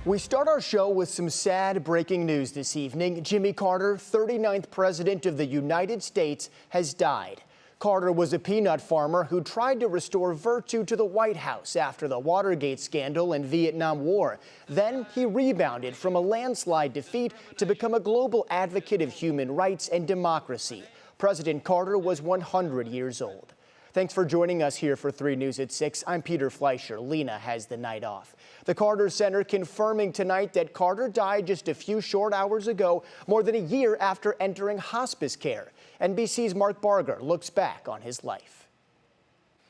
We start our show with some sad breaking news this evening. Jimmy Carter, 39th President of the United States, has died. Carter was a peanut farmer who tried to restore virtue to the White House after the Watergate scandal and Vietnam War. Then he rebounded from a landslide defeat to become a global advocate of human rights and democracy. President Carter was 100 years old. Thanks for joining us here for 3 News at 6. I'm Peter Fleischer. Lena has the night off. The Carter Center confirming tonight that Carter died just a few short hours ago, more than a year after entering hospice care. NBC's Mark Barger looks back on his life.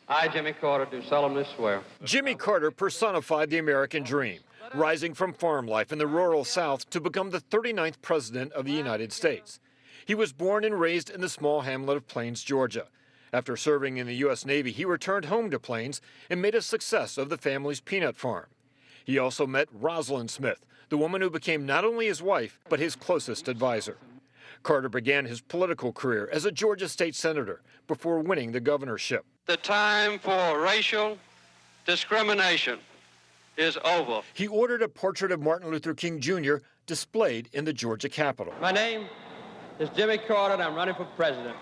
I, Jimmy Carter, do solemnly swear. Jimmy Carter personified the American dream, rising from farm life in the rural South to become the 39th President of the United States. He was born and raised in the small hamlet of Plains, Georgia. After serving in the U.S. Navy, he returned home to Plains and made a success of the family's peanut farm. He also met Rosalynn Smith, the woman who became not only his wife, but his closest advisor. Carter began his political career as a Georgia state senator before winning the governorship. The time for racial discrimination is over. He ordered a portrait of Martin Luther King Jr. displayed in the Georgia Capitol. My name is Jimmy Carter, and I'm running for president.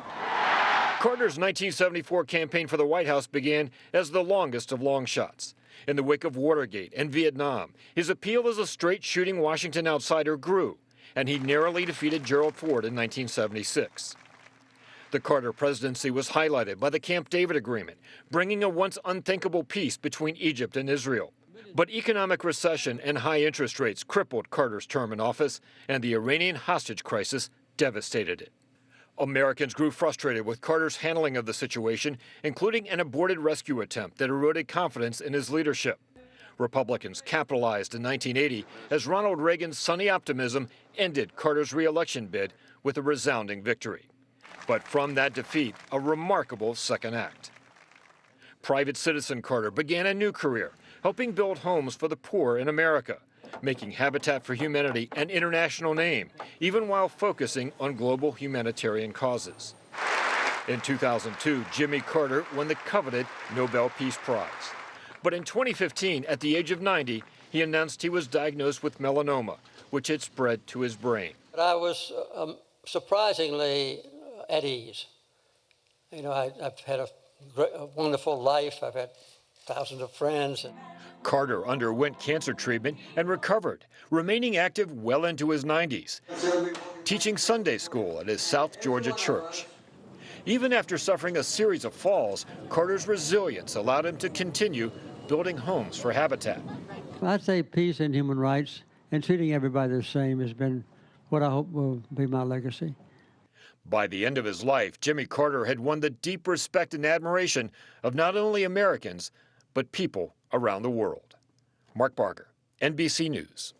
Carter's 1974 campaign for the White House began as the longest of long shots. In the wake of Watergate and Vietnam, his appeal as a straight-shooting Washington outsider grew, and he narrowly defeated Gerald Ford in 1976. The Carter presidency was highlighted by the Camp David Agreement, bringing a once unthinkable peace between Egypt and Israel. But economic recession and high interest rates crippled Carter's term in office, and the Iranian hostage crisis devastated it. Americans grew frustrated with Carter's handling of the situation, including an aborted rescue attempt that eroded confidence in his leadership. Republicans capitalized in 1980 as Ronald Reagan's sunny optimism ended Carter's re-election bid with a resounding victory. But from that defeat, a remarkable second act. Private citizen Carter began a new career, helping build homes for the poor in America, making Habitat for Humanity an international name, even while focusing on global humanitarian causes. In 2002, Jimmy Carter won the coveted Nobel Peace Prize. But in 2015, at the age of 90, he announced he was diagnosed with melanoma, which had spread to his brain. But I was surprisingly at ease. You know, I've had a wonderful life. I've had thousands of friends. Carter underwent cancer treatment and recovered, remaining active well into his 90s, teaching Sunday school at his South Georgia church. Even after suffering a series of falls, Carter's resilience allowed him to continue building homes for Habitat. I'd say peace and human rights and treating everybody the same has been what I hope will be my legacy. By the end of his life, Jimmy Carter had won the deep respect and admiration of not only Americans, but people around the world. Mark Barger, NBC News.